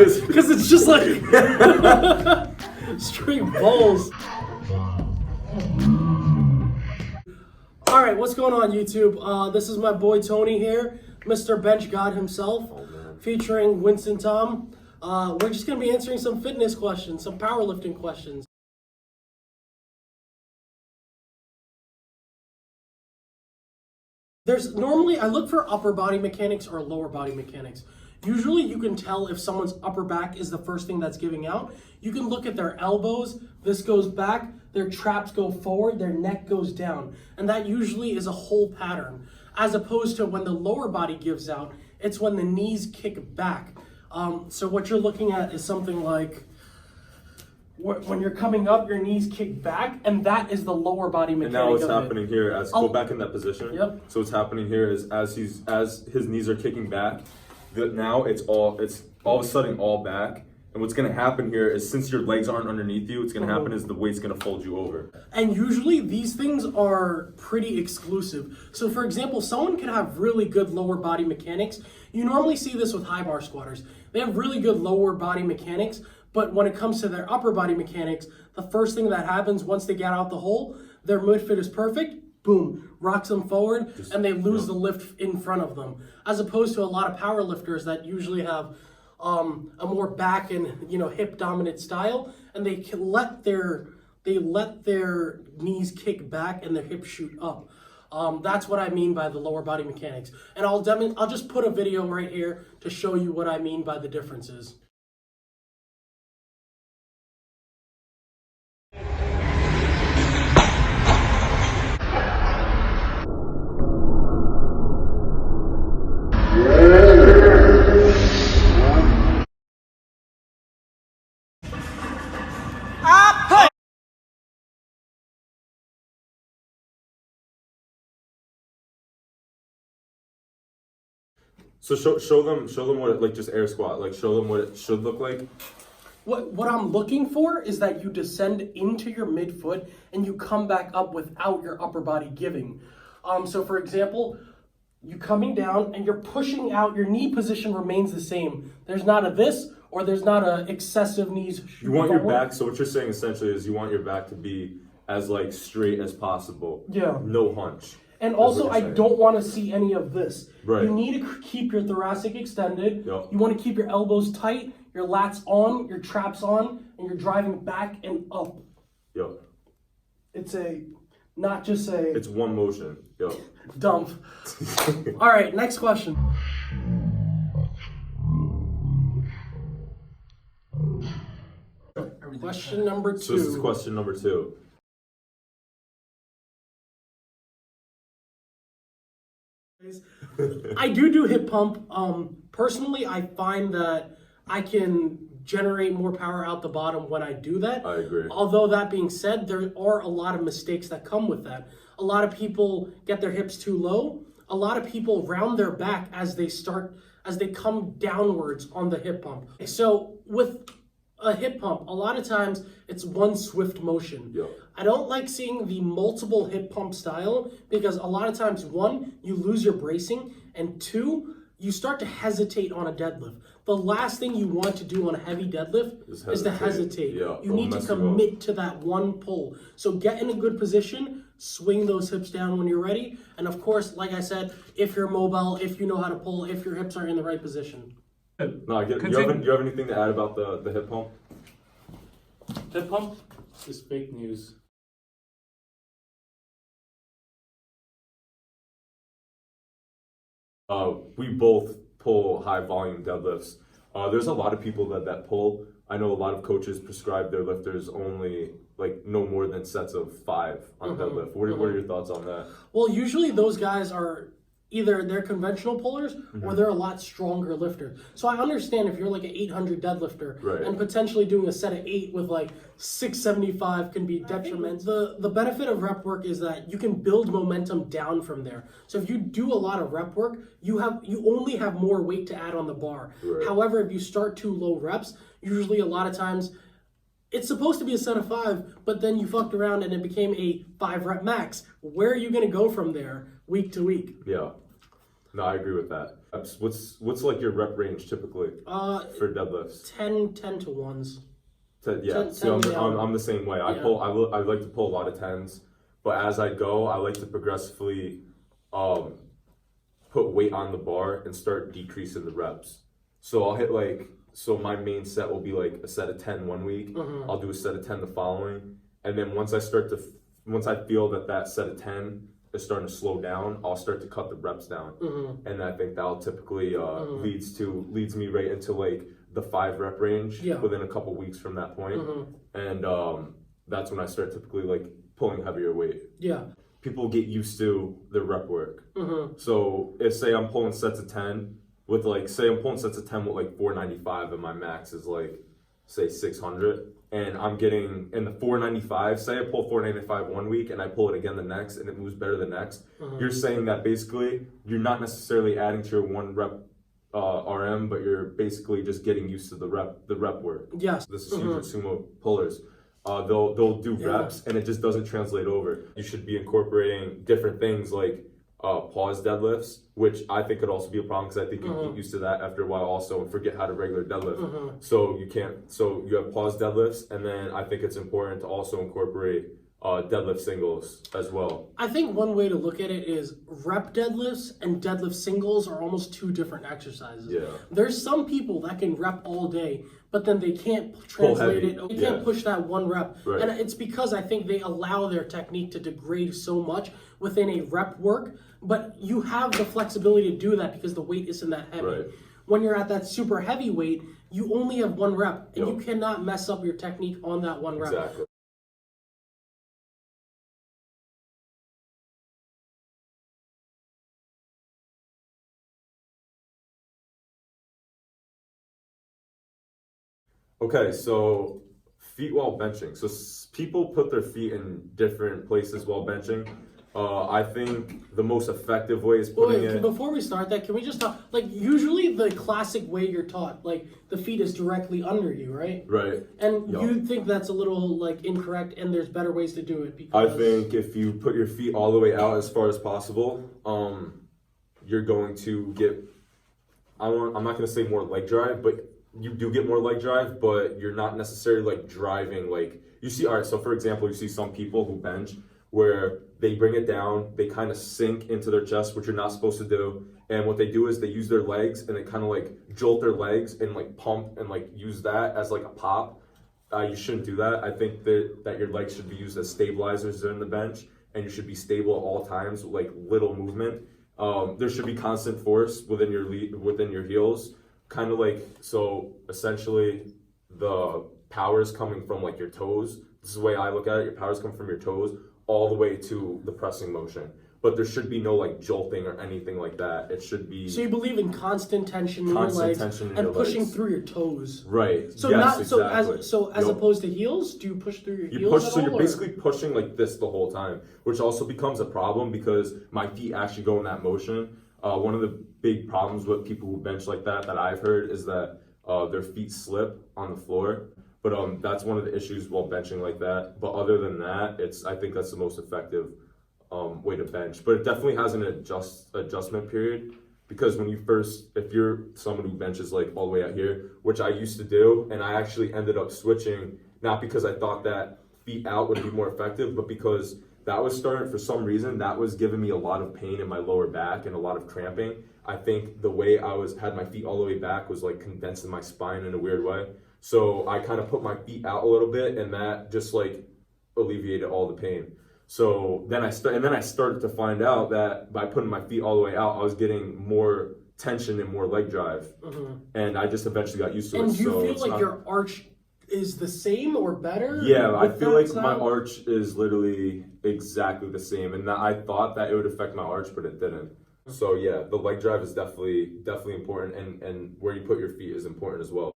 Because it's just like straight balls. All right, what's going on, YouTube? This is my boy Tony here, Mr. Bench God himself, featuring Winson Tom. We're just going to be answering some fitness questions, some powerlifting questions. Normally, I look for upper body mechanics or lower body mechanics. Usually you can tell if someone's upper back is the first thing that's giving out. You can look at their elbows, this goes back, their traps go forward, their neck goes down. And that usually is a whole pattern. As opposed to when the lower body gives out, it's when the knees kick back. So what you're looking at is something like, when you're coming up, your knees kick back, and that is the lower body mechanic. And now what's happening here, go back in that position. Yep. So what's happening here is as his knees are kicking back, now it's all of a sudden all back. And what's gonna happen here is, since your legs aren't underneath you, what's gonna happen is the weight's gonna fold you over. And usually these things are pretty exclusive. So for example, someone can have really good lower body mechanics. You normally see this with high bar squatters. They have really good lower body mechanics, but when it comes to their upper body mechanics, the first thing that happens once they get out the hole, their midfoot is perfect, boom, rocks them forward, and they lose the lift in front of them. As opposed to a lot of power lifters that usually have a more back and hip dominant style, and they can let their knees kick back and their hips shoot up. That's what I mean by the lower body mechanics. And I'll just put a video right here to show you what I mean by the differences. So show them what it, just air squat, show them what it should look like. What I'm looking for is that you descend into your midfoot and you come back up without your upper body giving. So for example, you coming down and you're pushing out, your knee position remains the same. There's not a this, or there's not a excessive knees. You want your back, so what you're saying essentially is you want your back to be as straight as possible. Yeah. No hunch. And also, I don't want to see any of this. Right. You need to keep your thoracic extended. Yep. You want to keep your elbows tight, your lats on, your traps on, and you're driving back and up. Yep. It's not just a... It's one motion. Yep. Dump. All right, next question. Question number 2. So this is question number 2. I do hip pump. Personally, I find that I can generate more power out the bottom when I do that. I agree. Although that being said, there are a lot of mistakes that come with that. A lot of people get their hips too low. A lot of people round their back as they come downwards on the hip pump. So with a hip pump, a lot of times it's one swift motion. Yep. I don't like seeing the multiple hip pump style because a lot of times, 1, you lose your bracing, and 2, you start to hesitate on a deadlift. The last thing you want to do on a heavy deadlift is to hesitate. Yeah, you need to commit to that one pull. So get in a good position, swing those hips down when you're ready, and of course, like I said, if you're mobile, if you know how to pull, if your hips are in the right position. No, you have anything to add about the hip pump? Hip pump is fake news. We both pull high volume deadlifts. There's a lot of people that pull. I know a lot of coaches prescribe their lifters only no more than sets of 5 on deadlift. What are your thoughts on that? Well, usually those guys are either they're conventional pullers or they're a lot stronger lifter. So I understand if you're like an 800 deadlifter and potentially doing a set of 8 with 675 can be detrimental. The benefit of rep work is that you can build momentum down from there. So if you do a lot of rep work, you only have more weight to add on the bar. Right. However, if you start too low reps, usually a lot of times it's supposed to be a set of 5, but then you fucked around and it became a 5 rep max. Where are you going to go from there week to week? Yeah. No, I agree with that. What's like your rep range typically for deadlifts? 10 to 1s. Yeah, 10 so down. I'm the same way. I Yeah. I like to pull a lot of 10s, but as I go, I like to progressively put weight on the bar and start decreasing the reps. So I'll hit so my main set will be like a set of 10 one week. I'll do a set of 10 the following, and then once I feel that set of 10 is starting to slow down, I'll start to cut the reps down, and I think that'll typically leads me right into like the 5 rep range within a couple weeks from that point. And that's when I start typically like pulling heavier weight. Yeah. People get used to the rep work. So if say I'm pulling sets of 10 with like, say I'm pulling sets of 10 with like 495 and my max is like, say 600, and I'm getting in the 495, say I pull 495 one week and I pull it again the next and it moves better the next, you're saying that basically you're not necessarily adding to your 1 rep RM, but you're basically just getting used to the rep work. Yes. This is huge with sumo pullers. They'll do reps and it just doesn't translate over. You should be incorporating different things like pause deadlifts, which I think could also be a problem because I think you get used to that after a while also and forget how to regular deadlift. So you have pause deadlifts, and then I think it's important to also incorporate deadlift singles as well. I think one way to look at it is rep deadlifts and deadlift singles are almost 2 different exercises. Yeah. There's some people that can rep all day, but then they can't translate it. They can't push that 1 rep. Right. And it's because I think they allow their technique to degrade so much within a rep work, but you have the flexibility to do that because the weight isn't that heavy. Right. When you're at that super heavy weight, you only have 1 rep, and you cannot mess up your technique on that 1 rep. Exactly. Okay, so feet while benching. So people put their feet in different places while benching. I think the most effective way is putting it. Before we start that, can we just talk? Like, usually the classic way you're taught, like, the feet is directly under you, right? Right. And you think that's a little, like, incorrect, and there's better ways to do it because... I think if you put your feet all the way out as far as possible, you're going to get... I'm not going to say more leg drive, but you do get more leg drive, but you're not necessarily, like, driving, like... You see, all right, so for example, you see some people who bench where they bring it down, they kind of sink into their chest, which you're not supposed to do. And what they do is they use their legs and they kind of like jolt their legs and like pump and like use that as like a pop. You shouldn't do that. I think that your legs should be used as stabilizers during the bench, and you should be stable at all times with like little movement. There should be constant force within your heels, kind of like, so essentially the power is coming from like your toes. This is the way I look at it. Your power is coming from your toes all the way to the pressing motion, but there should be no like jolting or anything like that. It should be. So you believe in constant tension in your legs and pushing through your toes, right? So yes, as opposed to heels, do you push through your heels? So you're basically pushing like this the whole time, which also becomes a problem because my feet actually go in that motion. One of the big problems with people who bench like that I've heard is that their feet slip on the floor. But that's one of the issues while benching like that. But other than that, I think that's the most effective way to bench. But it definitely has an adjustment period, because if you're someone who benches like all the way out here, which I used to do, and I actually ended up switching, not because I thought that feet out would be more effective, but because that was starting, for some reason, that was giving me a lot of pain in my lower back and a lot of cramping. I think the way I had my feet all the way back was like condensing my spine in a weird way. So I kind of put my feet out a little bit, and that just like alleviated all the pain. So then I started to find out that by putting my feet all the way out, I was getting more tension and more leg drive, and I just eventually got used to it. And do you feel like your arch is the same or better? Yeah, I feel like my arch is literally exactly the same, and I thought that it would affect my arch, but it didn't. So yeah, the leg drive is definitely important, and where you put your feet is important as well.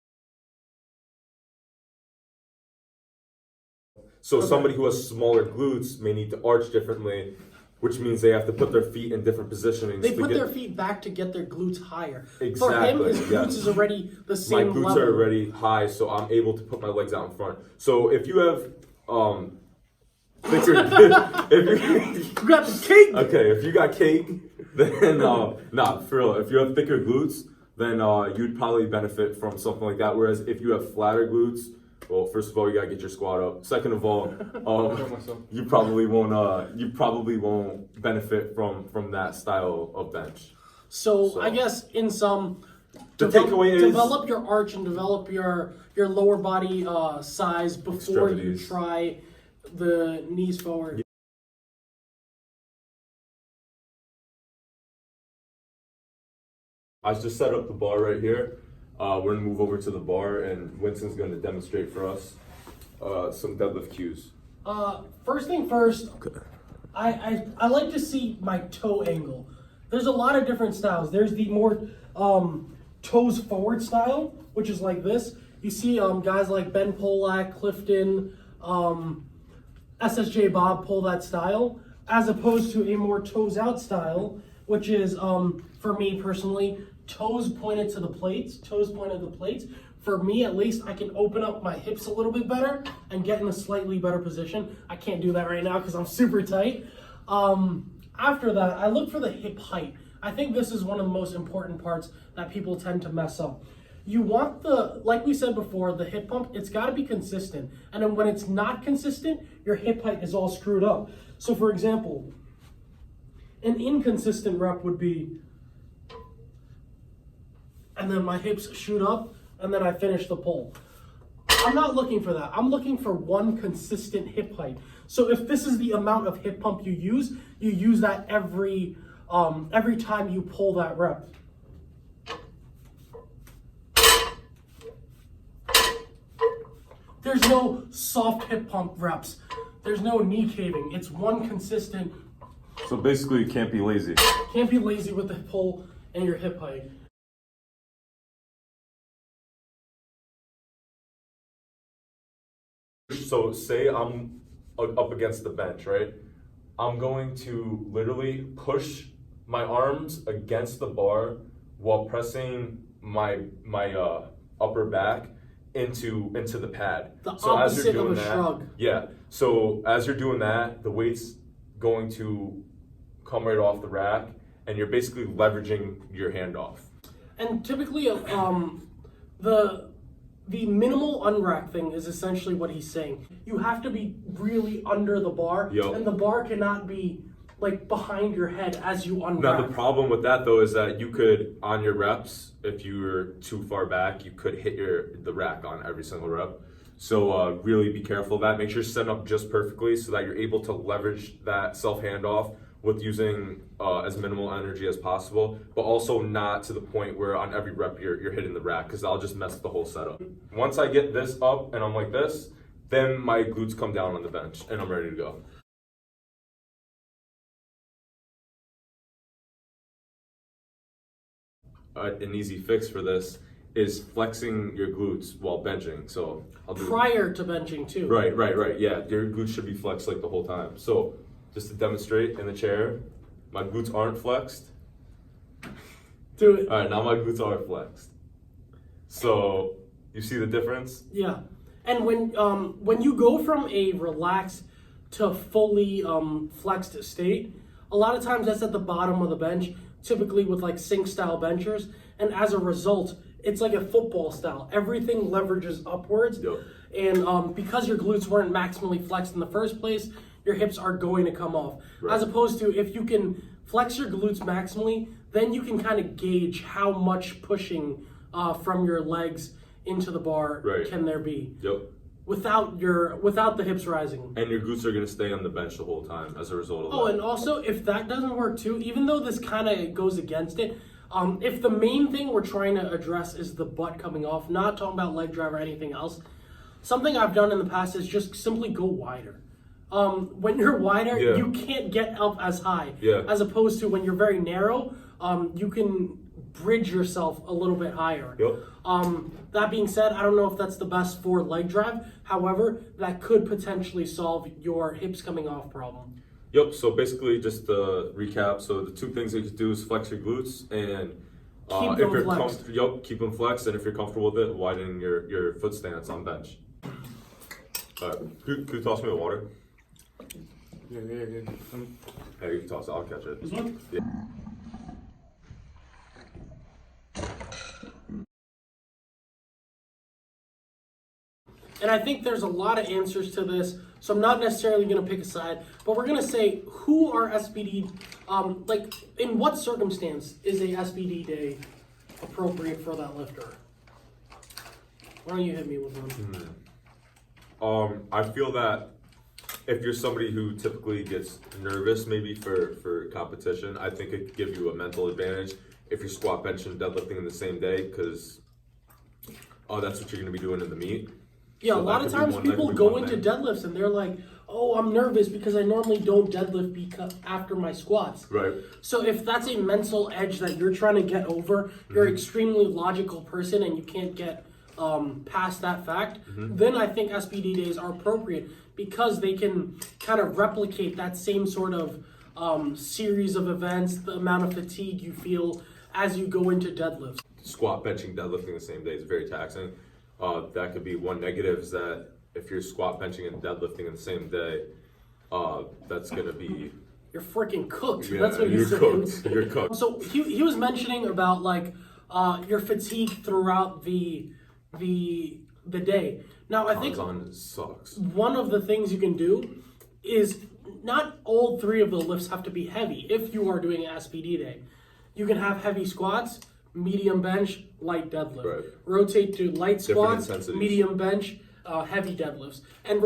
So somebody who has smaller glutes may need to arch differently, which means they have to put their feet in different positionings. They put their feet back to get their glutes higher. Exactly. For him, his glutes is already the same level. My glutes are already high, so I'm able to put my legs out in front. So if you have, you got the cake. Okay, if you got cake, then nah, for real. If you have thicker glutes, then you'd probably benefit from something like that. Whereas if you have flatter glutes, well, first of all, you gotta get your squat up. Second of all, you probably won't benefit from that style of bench. So I guess in some, The takeaway is develop your arch and develop your lower body size before you extremities. try the knees forward. I just set up the bar right here. We're gonna move over to the bar, and Winston's gonna demonstrate for us some deadlift cues. First thing first, I like to see my toe angle. There's a lot of different styles. There's the more toes forward style, which is like this. You see guys like Ben Polak, Clifton, SSJ Bob pull that style, as opposed to a more toes out style, which is, for me personally, toes pointed to the plates, For me, at least, I can open up my hips a little bit better and get in a slightly better position. I can't do that right now because I'm super tight. After that, I look for the hip height. I think this is one of the most important parts that people tend to mess up. You want like we said before, the hip pump, it's gotta be consistent. And then when it's not consistent, your hip height is all screwed up. So for example, an inconsistent rep would be, and then my hips shoot up, and then I finish the pull. I'm not looking for that. I'm looking for one consistent hip height. So if this is the amount of hip pump you use that every time you pull that rep. There's no soft hip pump reps. There's no knee caving. It's one consistent. So basically, you can't be lazy. Can't be lazy with the pull and your hip height. So say I'm up against the bench, right? I'm going to literally push my arms against the bar while pressing my upper back into the pad. The so as opposite you're doing of a that, shrug. yeah. So as you're doing that, the weight's going to come right off the rack, and you're basically leveraging your hand off. And typically, the minimal unrack thing is essentially what he's saying. You have to be really under the bar, Yep. and the bar cannot be like behind your head as you unrack. Now the problem with that though is that you could, on your reps, if you were too far back, you could hit the rack on every single rep. So really be careful of that. Make sure you're set up just perfectly so that you're able to leverage that self handoff with using as minimal energy as possible, but also not to the point where on every rep you're hitting the rack, because that'll just mess the whole setup. Once I get this up and I'm like this, then my glutes come down on the bench and I'm ready to go. An easy fix for this is flexing your glutes while benching. So I'll do prior to benching too. Right. Yeah, your glutes should be flexed like the whole time. So just to demonstrate in the chair, my glutes aren't flexed. Do it. All right, now my glutes are flexed. So you see the difference? Yeah. And when you go from a relaxed to fully flexed state, a lot of times that's at the bottom of the bench, typically with like sink style benchers, and as a result, it's like a football style. Everything leverages upwards, Yep. and because your glutes weren't maximally flexed in the first place, your hips are going to come off. Right. As opposed to if you can flex your glutes maximally, then you can kind of gauge how much pushing from your legs into the bar Right. can there be. Yep. Without the hips rising. And your glutes are going to stay on the bench the whole time as a result of that. Oh, and also if that doesn't work too, even though this kind of goes against it, if the main thing we're trying to address is the butt coming off, not talking about leg drive or anything else, something I've done in the past is just simply go wider. When you're wider, Yeah. you can't get up as high. Yeah. As opposed to when you're very narrow, you can bridge yourself a little bit higher. Yep. That being said, I don't know if that's the best for leg drive. However, that could potentially solve your hips coming off problem. Yep, so basically just to recap, so the two things that you can do is flex your glutes and Keep if them you're flexed. keep them flexed, and if you're comfortable with it, widen your foot stance on bench. All right, could you toss me the water? Yeah. Hey, you can toss it, I'll catch it. This one? Yeah. And I think there's a lot of answers to this, so I'm not necessarily going to pick a side, but we're going to say who are SBD, like in what circumstance is a SBD day appropriate for that lifter? Why don't you hit me with one? I feel that if you're somebody who typically gets nervous maybe for competition, I think it could give you a mental advantage if you're squat, bench, and deadlifting in the same day, because that's what you're going to be doing in the meet. Yeah, So a lot of times people go into deadlifts and they're like, oh, I'm nervous because I normally don't deadlift after my squats. Right. So if that's a mental edge that you're trying to get over, you're an extremely logical person and you can't get past that fact, then I think SBD days are appropriate because they can kind of replicate that same sort of series of events, the amount of fatigue you feel as you go into deadlifts. Squat, benching, deadlifting the same day is very taxing. That could be one negative, is that if you're squat, benching, and deadlifting in the same day, that's going to be... You're freaking cooked. Yeah, that's what you're saying. cooked. You're cooked. So he was mentioning about like your fatigue throughout the day. Now I think sucks. one of the things you can do is not all three of the lifts have to be heavy. If you are doing an SBD day, you can have heavy squats, medium bench, light deadlift. Right. Rotate to light squats, medium bench, heavy deadlifts, and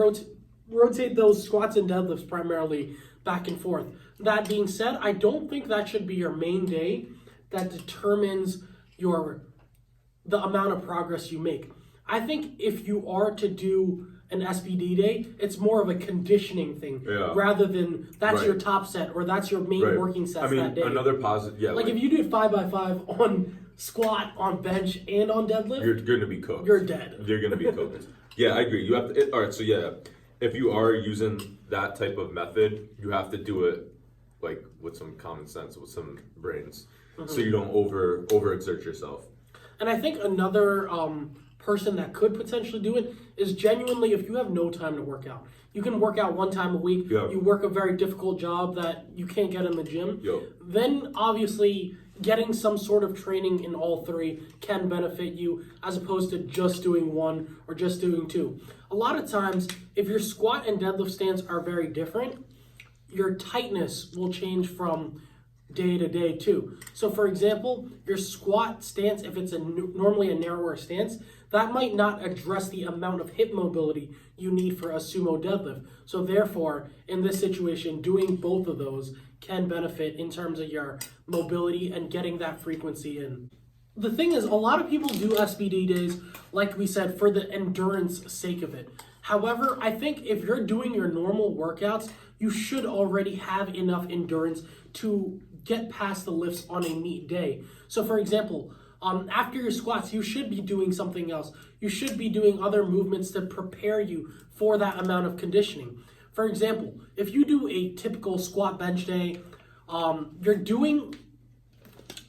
rotate those squats and deadlifts primarily back and forth. That being said, I don't think that should be your main day that determines the amount of progress you make. I think if you are to do an SBD day, it's more of a conditioning thing rather than that's your top set or that's your main working sets that day. Another positive, like if you do 5x5 on squat, on bench, and on deadlift, you're going to be cooked. You're dead. You're going to be cooked. Yeah, I agree. You have to. All right, so yeah, if you are using that type of method, you have to do it like with some common sense, with some brains, so you don't overexert yourself. And I think another person that could potentially do it is genuinely if you have no time to work out. You can work out one time a week. Yeah. You work a very difficult job that you can't get in the gym. Then obviously getting some sort of training in all three can benefit you as opposed to just doing one or just doing two. A lot of times, if your squat and deadlift stance are very different, your tightness will change from day to day too. So for example, your squat stance, if it's normally a narrower stance, that might not address the amount of hip mobility you need for a sumo deadlift. So therefore, in this situation, doing both of those can benefit in terms of your mobility and getting that frequency in. The thing is, a lot of people do SBD days, like we said, for the endurance sake of it. However, I think if you're doing your normal workouts, you should already have enough endurance to get past the lifts on a meet day. So for example, after your squats, you should be doing something else. You should be doing other movements to prepare you for that amount of conditioning. For example, if you do a typical squat bench day, you're doing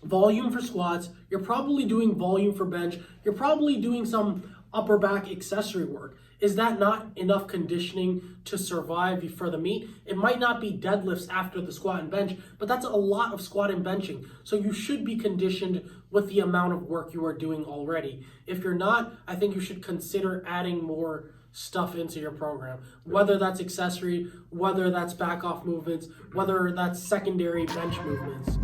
volume for squats, you're probably doing volume for bench, you're probably doing some upper back accessory work. Is that not enough conditioning to survive for the meet? It might not be deadlifts after the squat and bench, but that's a lot of squat and benching. So you should be conditioned with the amount of work you are doing already. If you're not, I think you should consider adding more stuff into your program, whether that's accessory, whether that's back off movements, whether that's secondary bench movements.